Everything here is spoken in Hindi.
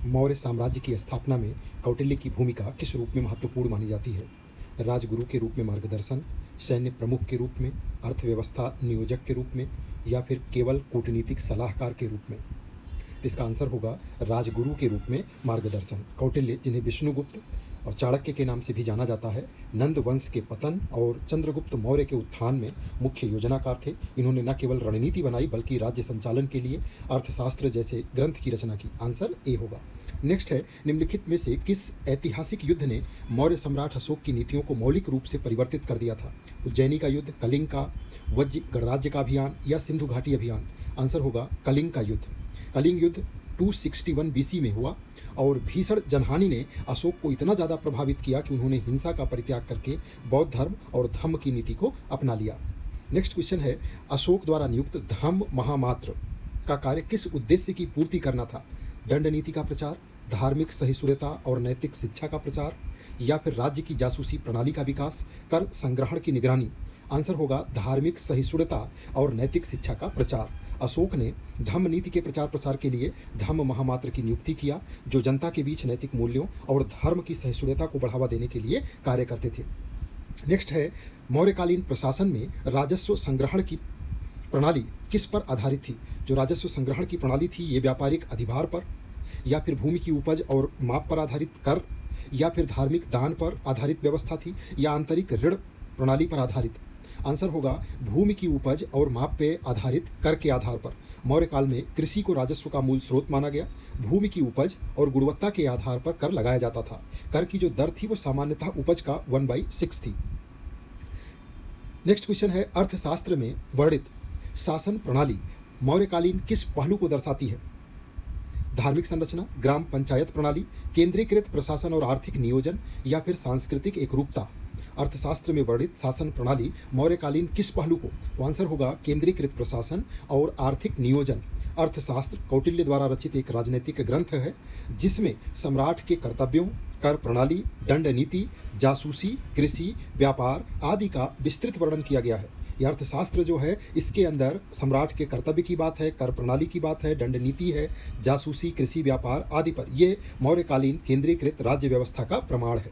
मौर्य साम्राज्य की स्थापना में कौटिल्य की भूमिका किस रूप में महत्वपूर्ण मानी जाती है? राजगुरु के रूप में मार्गदर्शन, सैन्य प्रमुख के रूप में, अर्थव्यवस्था नियोजक के रूप में, या फिर केवल कूटनीतिक सलाहकार के रूप में? तो इसका आंसर होगा राजगुरु के रूप में मार्गदर्शन। कौटिल्य, जिन्हें विष्णुगुप्त और चाणक्य के नाम से भी जाना जाता है, नंद वंश के पतन और चंद्रगुप्त मौर्य के उत्थान में मुख्य योजनाकार थे। इन्होंने न केवल रणनीति बनाई बल्कि राज्य संचालन के लिए अर्थशास्त्र जैसे ग्रंथ की रचना की। आंसर ए होगा। नेक्स्ट है, निम्नलिखित में से किस ऐतिहासिक युद्ध ने मौर्य सम्राट अशोक की नीतियों को मौलिक रूप से परिवर्तित कर दिया था? उज्जैनी का युद्ध, कलिंग का वज्र गणराज्य का अभियान, या सिंधु घाटी अभियान? आंसर होगा कलिंग का युद्ध। कलिंग युद्ध 261 बीसी में हुआ और भीषण जनहानि ने अशोक को इतना ज़्यादा प्रभावित किया कि उन्होंने हिंसा का परित्याग करके बौद्ध धर्म और धम्म की नीति को अपना लिया। नेक्स्ट क्वेश्चन है, अशोक द्वारा नियुक्त धम्म महामात्र का कार्य किस उद्देश्य की पूर्ति करना था? दंड नीति का प्रचार, धार्मिक सहिष्णुता और नैतिक शिक्षा का प्रचार, या फिर राज्य की जासूसी प्रणाली का विकास, कर संग्रहण की निगरानी? आंसर होगा धार्मिक सहिष्णुता और नैतिक शिक्षा का प्रचार। अशोक ने धम्म नीति के प्रचार प्रसार के लिए धम्म महामात्र की नियुक्ति किया, जो जनता के बीच नैतिक मूल्यों और धर्म की सहिष्णुता को बढ़ावा देने के लिए कार्य करते थे। नेक्स्ट है, मौर्यकालीन प्रशासन में राजस्व संग्रहण की प्रणाली किस पर आधारित थी? जो राजस्व संग्रहण की प्रणाली थी, ये व्यापारिक अधिभार पर, या फिर भूमि की उपज और माप पर आधारित कर, या फिर धार्मिक दान पर आधारित व्यवस्था थी, या आंतरिक ऋण प्रणाली पर आधारित? आंसर होगा भूमि की उपज और माप पे आधारित कर के आधार पर। मौर्य काल में कृषि को राजस्व का मूल स्रोत माना गया। भूमि की उपज और गुणवत्ता के आधार पर कर लगाया जाता था। कर की जो दर थी वो सामान्यतः उपज का 1/6 थी। नेक्स्ट क्वेश्चन है, अर्थशास्त्र में वर्णित शासन प्रणाली मौर्यकालीन किस पहलू को दर्शाती है? धार्मिक संरचना, ग्राम पंचायत प्रणाली, केंद्रीकृत प्रशासन और आर्थिक नियोजन, या फिर सांस्कृतिक एकरूपता? अर्थशास्त्र में वर्णित शासन प्रणाली मौर्यकालीन किस पहलू को? तो आंसर होगा केंद्रीकृत प्रशासन और आर्थिक नियोजन। अर्थशास्त्र कौटिल्य द्वारा रचित एक राजनीतिक ग्रंथ है जिसमें सम्राट के कर्तव्यों, कर प्रणाली, दंड नीति, जासूसी, कृषि, व्यापार आदि का विस्तृत वर्णन किया गया है। यह अर्थशास्त्र जो है, इसके अंदर सम्राट के कर्तव्य की बात है, कर प्रणाली की बात है, दंड नीति है, जासूसी, कृषि, व्यापार आदि पर। यह मौर्यकालीन केंद्रीकृत राज्य व्यवस्था का प्रमाण है।